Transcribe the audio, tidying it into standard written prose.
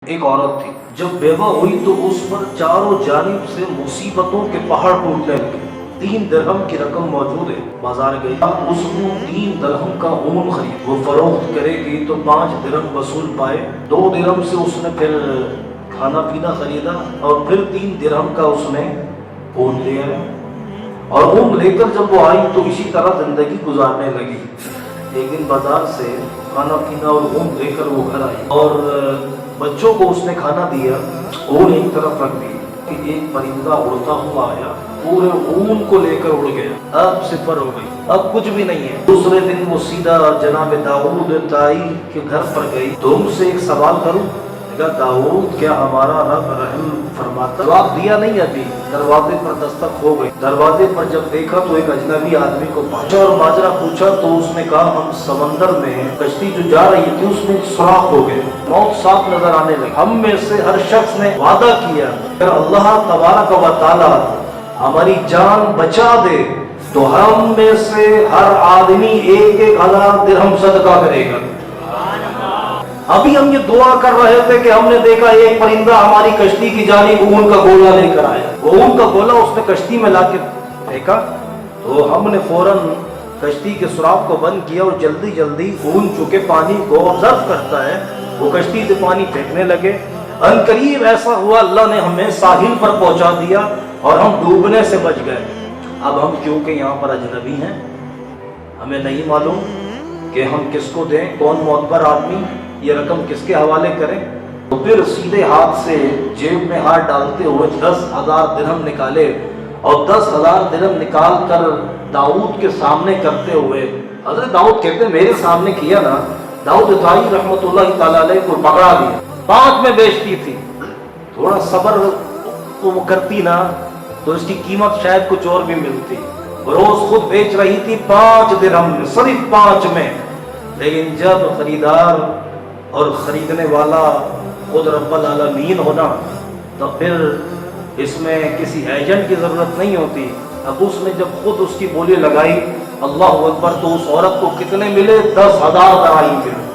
ایک عورت تھی، جب بیوہ ہوئی تو اس پر چاروں جانب سے مصیبتوں کے پہاڑ ٹوٹنے لگے۔ 3 درہم کی رقم موجود ہے، بازار گئی، اس کو 3 درہم کا اون خرید، وہ فروخت کرے گی تو 5 درہم وصول پائے۔ 2 درہم سے اس نے پھر کھانا پینا خریدا اور پھر 3 درہم کا اس نے اون لیا، اور اون لے کر جب وہ آئی تو اسی طرح زندگی گزارنے لگی۔ ایک دن بازار سے کھانا پینا اور اون لے کر وہ گھر آئی، اور بچوں کو اس نے کھانا دیا، اون ایک طرف رکھ دی کہ ایک پرندہ اڑتا ہوا آیا، پورے اون کو لے کر اڑ گیا، اب صفر ہو گئی، اب کچھ بھی نہیں ہے۔ دوسرے دن وہ سیدھا جناب داؤد تائی کے گھر پر گئی، تو ان سے ایک سوال کروں؟ کہا داؤد کیا ہمارا رب رحم فرماتا؟ جواب دیا نہیں، ابھی دروازے پر دستک ہو گئی۔ دروازے پر جب دیکھا تو ایک اجنبی آدمی کو پہنچا اور ماجرا پوچھا تو اس نے کہا ہم سمندر میں کشتی جو جا رہی تھی اس میں ایک سوراخ ہو گئے، موت صاف نظر آنے لگی۔ ہم میں سے ہر شخص نے وعدہ کیا اگر اللہ تبارک و تعالی ہماری جان بچا دے تو ہم میں سے ہر آدمی 1,000 درہم صدقہ کرے گا۔ ابھی ہم یہ دعا کر رہے تھے کہ ہم نے دیکھا ایک پرندہ ہماری کشتی کی جانب اون کا گولا لے کر آیا، وہ اون کا گولا اس نے کشتی میں لا کے پھینکا، تو ہم نے فوراً کشتی کے سوراخ کو بند کیا اور جلدی جلدی اون چونکہ پانی کو آبزرو کرتا ہے وہ کشتی سے پانی پھینکنے لگے۔ ان قریب ایسا ہوا اللہ نے ہمیں ساحل پر پہنچا دیا اور ہم ڈوبنے سے بچ گئے۔ اب ہم کیونکہ یہاں پر اجنبی ہیں، ہمیں نہیں معلوم کہ ہم کس کو دیں، کون معتبر آدمی یہ رقم کس کے حوالے کریں، تو پھر سیدھے ہاتھ سے جیب میں ہاتھ ڈالتے ہوئے 10,000 درہم نکالے، اور 10,000 درہم نکال کر داؤد کے سامنے کرتے ہوئے، حضرت داؤد کہتے ہیں میرے سامنے کیا نا، داؤد تائی رحمۃ اللہ تعالیٰ علیہ کو پکڑا دیا، 5 میں بیچتی تھی، تھوڑا صبر تو وہ کرتی نا تو اس کی قیمت شاید کچھ اور بھی ملتی، روز خود بیچ رہی تھی 5 درہم میں، صرف 5 میں، لیکن جب خریدار اور خریدنے والا خود رب العالمین ہونا تو پھر اس میں کسی ایجنٹ کی ضرورت نہیں ہوتی۔ اب اس نے جب خود اس کی بولی لگائی اللہ اکبر، تو اس عورت کو کتنے ملے؟ 10,000 دراہیم ملے۔